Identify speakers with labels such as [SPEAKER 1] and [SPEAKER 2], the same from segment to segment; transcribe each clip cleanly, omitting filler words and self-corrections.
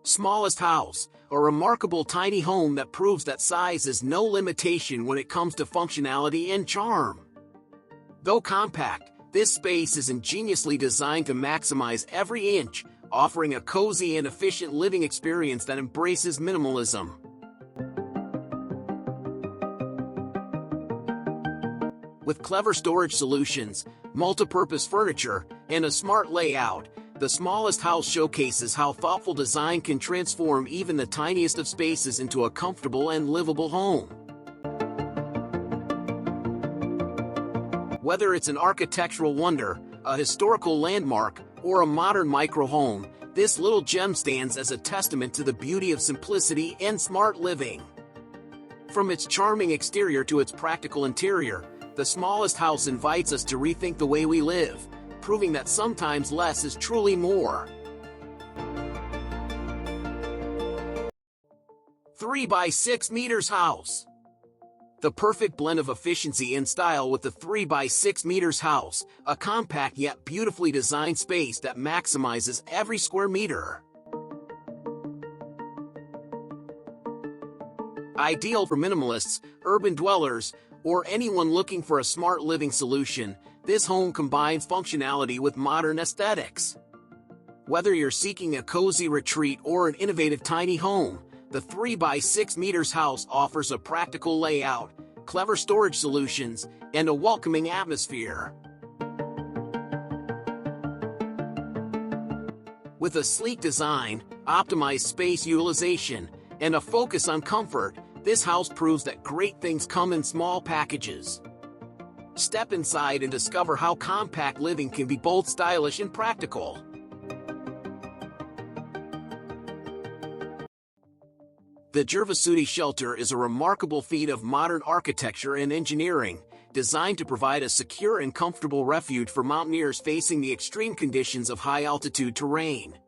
[SPEAKER 1] Smallest house, a remarkable tiny home that proves that size is no limitation when it comes to functionality and charm. Though compact, this space is ingeniously designed to maximize every inch, offering a cozy and efficient living experience that embraces minimalism. With clever storage solutions, multipurpose furniture, and a smart layout, the smallest house showcases how thoughtful design can transform even the tiniest of spaces into a comfortable and livable home. Whether it's an architectural wonder, a historical landmark, or a modern micro-home, this little gem stands as a testament to the beauty of simplicity and smart living. From its charming exterior to its practical interior, the smallest house invites us to rethink the way we live, proving that sometimes less is truly more. 3 by 6 meters house. The perfect blend of efficiency and style with the 3 by 6 meters house, a compact yet beautifully designed space that maximizes every square meter. Ideal for minimalists, urban dwellers, or anyone looking for a smart living solution, this home combines functionality with modern aesthetics. Whether you're seeking a cozy retreat or an innovative tiny home, the 3 by 6 meters house offers a practical layout, clever storage solutions, and a welcoming atmosphere. With a sleek design, optimized space utilization, and a focus on comfort, this house proves that great things come in small packages. Step inside and discover how compact living can be both stylish and practical. The Gervasutti shelter is a remarkable feat of modern architecture and engineering, designed to provide a secure and comfortable refuge for mountaineers facing the extreme conditions of high-altitude terrain.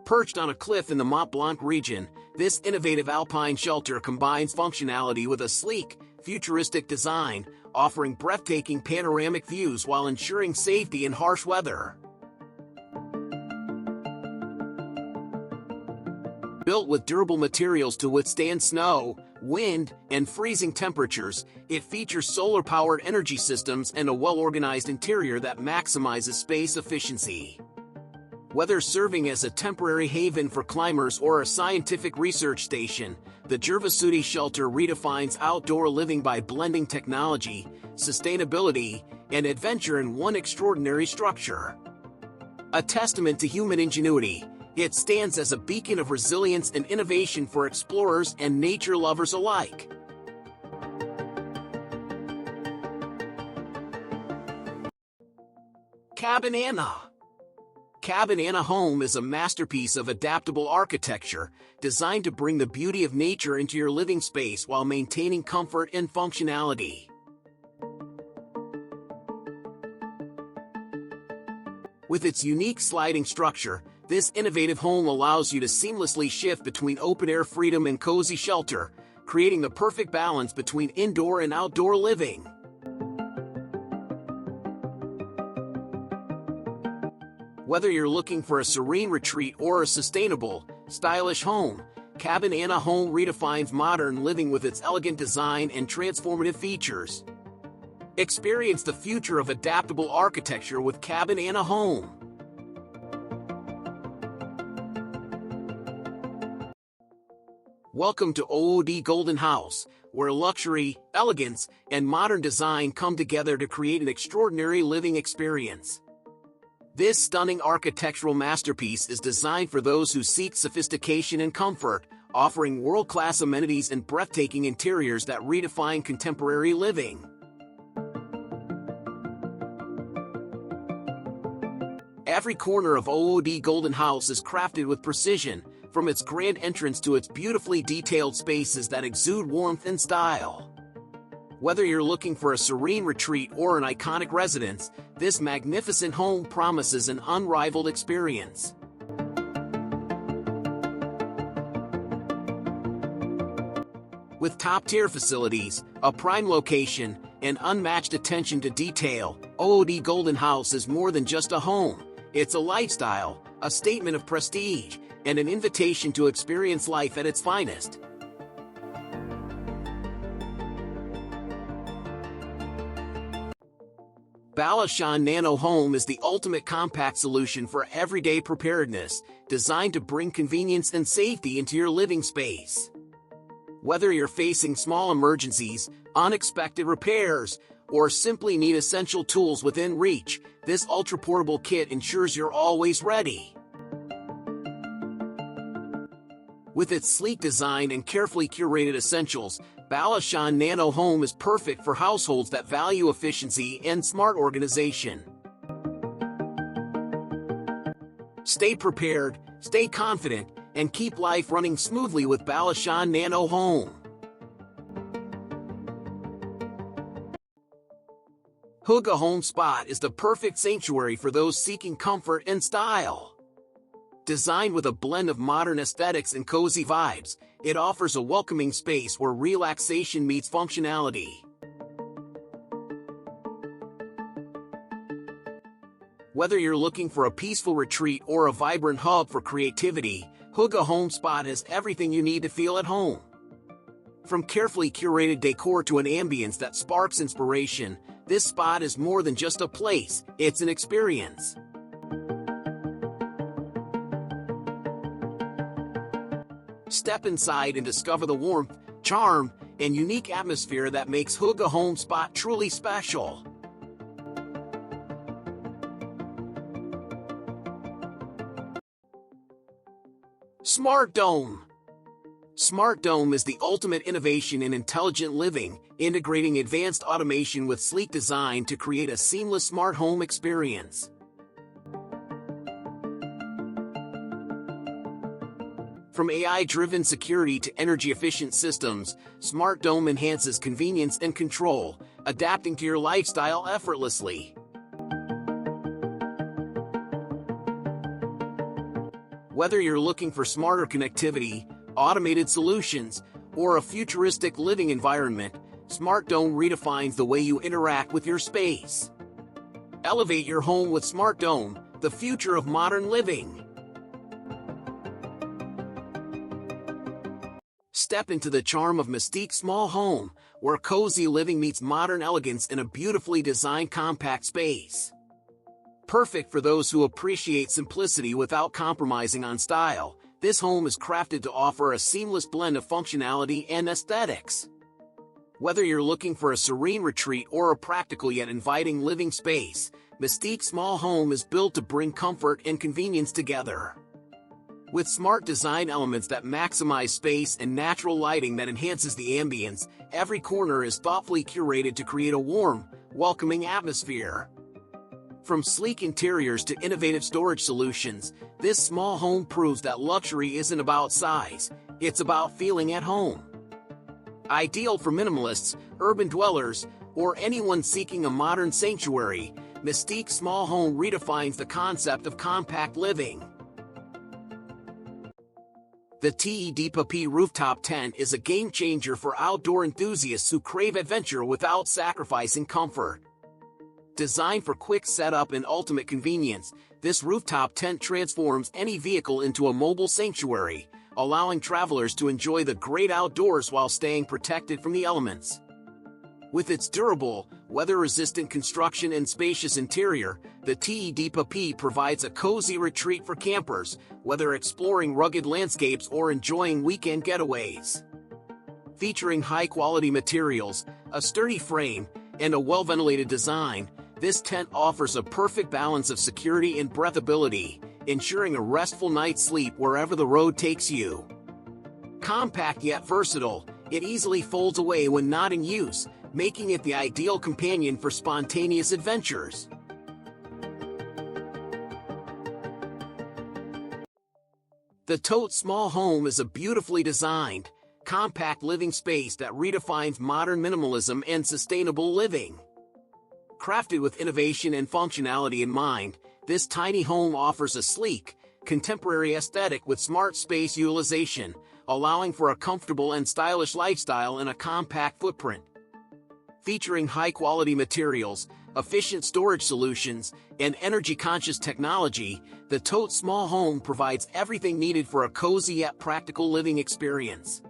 [SPEAKER 1] Perched on a cliff in the Mont Blanc region, this innovative alpine shelter combines functionality with a sleek, futuristic design, offering breathtaking panoramic views while ensuring safety in harsh weather. Built with durable materials to withstand snow, wind, and freezing temperatures, it features solar-powered energy systems and a well-organized interior that maximizes space efficiency. Whether serving as a temporary haven for climbers or a scientific research station, the Gervasutti shelter redefines outdoor living by blending technology, sustainability, and adventure in one extraordinary structure. A testament to human ingenuity, it stands as a beacon of resilience and innovation for explorers and nature lovers alike. Cabinana. Cabinana Home is a masterpiece of adaptable architecture, designed to bring the beauty of nature into your living space while maintaining comfort and functionality. With its unique sliding structure, this innovative home allows you to seamlessly shift between open-air freedom and cozy shelter, creating the perfect balance between indoor and outdoor living. Whether you're looking for a serene retreat or a sustainable, stylish home, Cabinana Home redefines modern living with its elegant design and transformative features. Experience the future of adaptable architecture with Cabinana Home. Welcome to OOD Golden House, where luxury, elegance, and modern design come together to create an extraordinary living experience. This stunning architectural masterpiece is designed for those who seek sophistication and comfort, offering world-class amenities and breathtaking interiors that redefine contemporary living. Every corner of OOD Golden House is crafted with precision, from its grand entrance to its beautifully detailed spaces that exude warmth and style. Whether you're looking for a serene retreat or an iconic residence, this magnificent home promises an unrivaled experience. With top-tier facilities, a prime location, and unmatched attention to detail, OOD Golden House is more than just a home. It's a lifestyle, a statement of prestige, and an invitation to experience life at its finest. BALUCHON Nano Home is the ultimate compact solution for everyday preparedness, designed to bring convenience and safety into your living space. Whether you're facing small emergencies, unexpected repairs, or simply need essential tools within reach, this ultra-portable kit ensures you're always ready. With its sleek design and carefully curated essentials, BALUCHON Nano Home is perfect for households that value efficiency and smart organization. Stay prepared, stay confident, and keep life running smoothly with BALUCHON Nano Home. Huga Home Spot is the perfect sanctuary for those seeking comfort and style. Designed with a blend of modern aesthetics and cozy vibes, it offers a welcoming space where relaxation meets functionality. Whether you're looking for a peaceful retreat or a vibrant hub for creativity, Huga Home Spot has everything you need to feel at home. From carefully curated decor to an ambience that sparks inspiration, this spot is more than just a place, it's an experience. Step inside and discover the warmth, charm, and unique atmosphere that makes Huga Home Spot truly special. Smartdome. Smartdome is the ultimate innovation in intelligent living, integrating advanced automation with sleek design to create a seamless smart home experience. From AI-driven security to energy-efficient systems, Smartdome enhances convenience and control, adapting to your lifestyle effortlessly. Whether you're looking for smarter connectivity, automated solutions, or a futuristic living environment, Smartdome redefines the way you interact with your space. Elevate your home with Smartdome, the future of modern living. Step into the charm of Mystique Small Home, where cozy living meets modern elegance in a beautifully designed compact space. Perfect for those who appreciate simplicity without compromising on style, this home is crafted to offer a seamless blend of functionality and aesthetics. Whether you're looking for a serene retreat or a practical yet inviting living space, Mystique Small Home is built to bring comfort and convenience together. With smart design elements that maximize space and natural lighting that enhances the ambience, every corner is thoughtfully curated to create a warm, welcoming atmosphere. From sleek interiors to innovative storage solutions, this small home proves that luxury isn't about size, it's about feeling at home. Ideal for minimalists, urban dwellers, or anyone seeking a modern sanctuary, Mystique Small Home redefines the concept of compact living. The TEDPoP Rooftop Tent is a game-changer for outdoor enthusiasts who crave adventure without sacrificing comfort. Designed for quick setup and ultimate convenience, this rooftop tent transforms any vehicle into a mobile sanctuary, allowing travelers to enjoy the great outdoors while staying protected from the elements. With its durable, weather-resistant construction and spacious interior, the TEDPoP provides a cozy retreat for campers, whether exploring rugged landscapes or enjoying weekend getaways. Featuring high-quality materials, a sturdy frame, and a well-ventilated design, this tent offers a perfect balance of security and breathability, ensuring a restful night's sleep wherever the road takes you. Compact yet versatile, it easily folds away when not in use, making it the ideal companion for spontaneous adventures. The Tote Small Home is a beautifully designed, compact living space that redefines modern minimalism and sustainable living. Crafted with innovation and functionality in mind, this tiny home offers a sleek, contemporary aesthetic with smart space utilization, allowing for a comfortable and stylish lifestyle in a compact footprint. Featuring high-quality materials, efficient storage solutions, and energy-conscious technology, the Tote small home provides everything needed for a cozy yet practical living experience.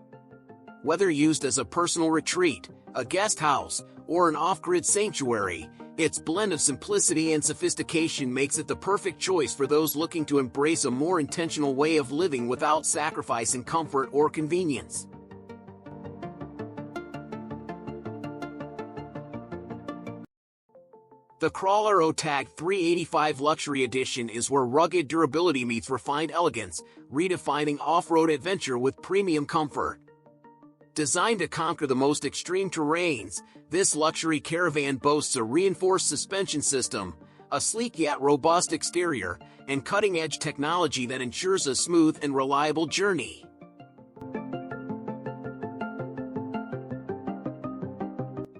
[SPEAKER 1] Whether used as a personal retreat, a guest house, or an off-grid sanctuary, its blend of simplicity and sophistication makes it the perfect choice for those looking to embrace a more intentional way of living without sacrificing comfort or convenience. The Crawler OTAG 385 Luxury Edition is where rugged durability meets refined elegance, redefining off-road adventure with premium comfort. Designed to conquer the most extreme terrains, this luxury caravan boasts a reinforced suspension system, a sleek yet robust exterior, and cutting-edge technology that ensures a smooth and reliable journey.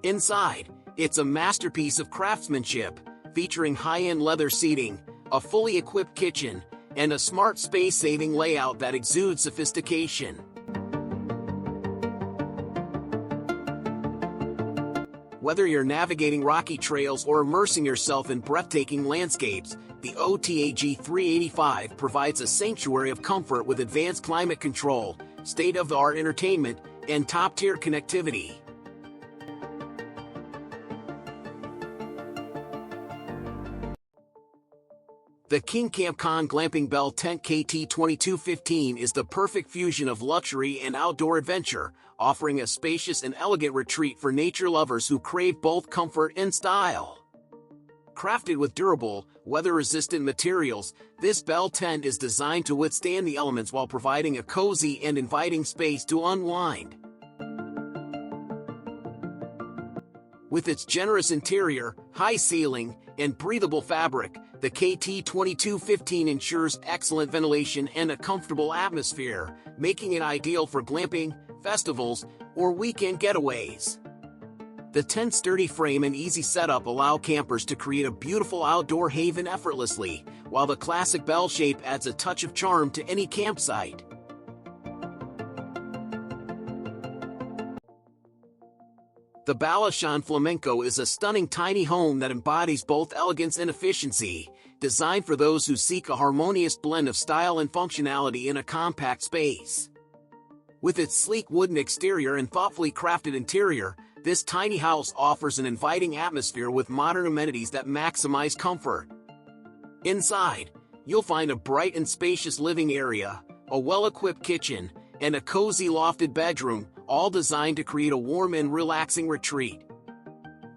[SPEAKER 1] Inside, it's a masterpiece of craftsmanship, featuring high-end leather seating, a fully equipped kitchen, and a smart space-saving layout that exudes sophistication. Whether you're navigating rocky trails or immersing yourself in breathtaking landscapes, the OTAG 385 provides a sanctuary of comfort with advanced climate control, state-of-the-art entertainment, and top-tier connectivity. The KingCamp Glamping Bell Tent KT2215 is the perfect fusion of luxury and outdoor adventure, offering a spacious and elegant retreat for nature lovers who crave both comfort and style. Crafted with durable, weather-resistant materials, this Bell tent is designed to withstand the elements while providing a cozy and inviting space to unwind. With its generous interior, high ceiling, and breathable fabric, the KT2215 ensures excellent ventilation and a comfortable atmosphere, making it ideal for glamping, festivals, or weekend getaways. The tent's sturdy frame and easy setup allow campers to create a beautiful outdoor haven effortlessly, while the classic bell shape adds a touch of charm to any campsite. The BALUCHON Flamenco is a stunning tiny home that embodies both elegance and efficiency, designed for those who seek a harmonious blend of style and functionality in a compact space. With its sleek wooden exterior and thoughtfully crafted interior, this tiny house offers an inviting atmosphere with modern amenities that maximize comfort. Inside, you'll find a bright and spacious living area, a well-equipped kitchen, and a cozy lofted bedroom, all designed to create a warm and relaxing retreat.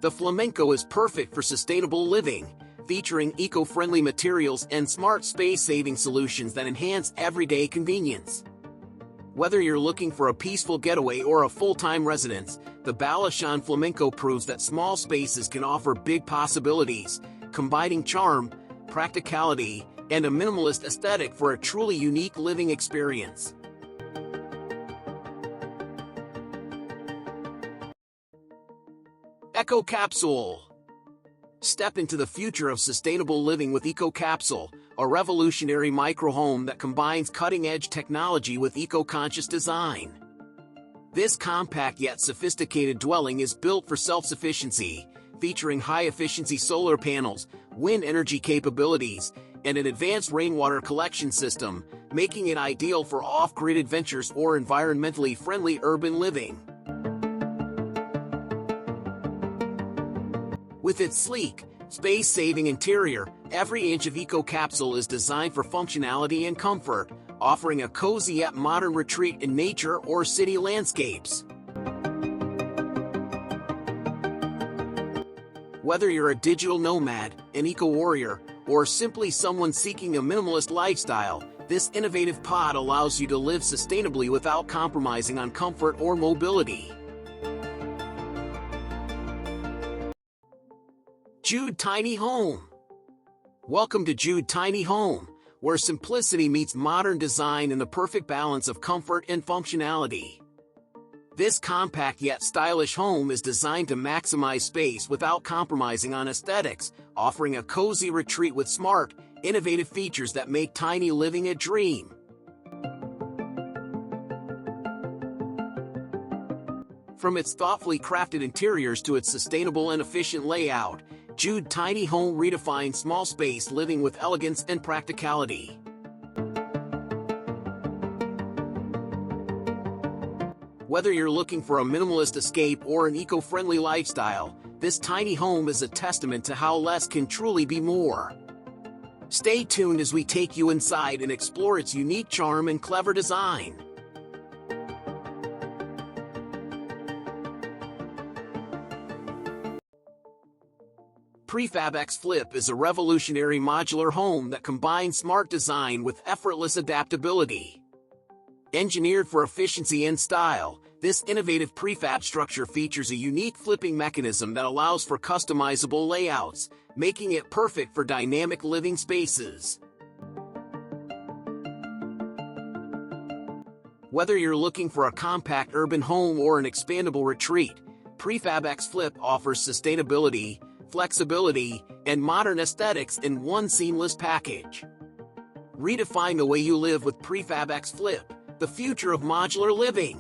[SPEAKER 1] The Flamenco is perfect for sustainable living, featuring eco-friendly materials and smart space-saving solutions that enhance everyday convenience. Whether you're looking for a peaceful getaway or a full-time residence, the BALUCHON Flamenco proves that small spaces can offer big possibilities, combining charm, practicality, and a minimalist aesthetic for a truly unique living experience. ECOCAPSULE. Step into the future of sustainable living with ECOCAPSULE, a revolutionary micro-home that combines cutting-edge technology with eco-conscious design. This compact yet sophisticated dwelling is built for self-sufficiency, featuring high-efficiency solar panels, wind energy capabilities, and an advanced rainwater collection system, making it ideal for off-grid adventures or environmentally friendly urban living. With its sleek, space-saving interior, every inch of EcoCapsule is designed for functionality and comfort, offering a cozy yet modern retreat in nature or city landscapes. Whether you're a digital nomad, an eco-warrior, or simply someone seeking a minimalist lifestyle, this innovative pod allows you to live sustainably without compromising on comfort or mobility. Jude Tiny Home. Welcome to Jude Tiny Home, where simplicity meets modern design in the perfect balance of comfort and functionality. This compact yet stylish home is designed to maximize space without compromising on aesthetics, offering a cozy retreat with smart, innovative features that make tiny living a dream. From its thoughtfully crafted interiors to its sustainable and efficient layout, Jude Tiny Home redefines small space living with elegance and practicality. Whether you're looking for a minimalist escape or an eco-friendly lifestyle, this tiny home is a testament to how less can truly be more. Stay tuned as we take you inside and explore its unique charm and clever design. PrefabX Flip is a revolutionary modular home that combines smart design with effortless adaptability. Engineered for efficiency and style, this innovative prefab structure features a unique flipping mechanism that allows for customizable layouts, making it perfect for dynamic living spaces. Whether you're looking for a compact urban home or an expandable retreat, PrefabX Flip offers sustainability, flexibility, and modern aesthetics in one seamless package. Redefine the way you live with PrefabX Flip, the future of modular living.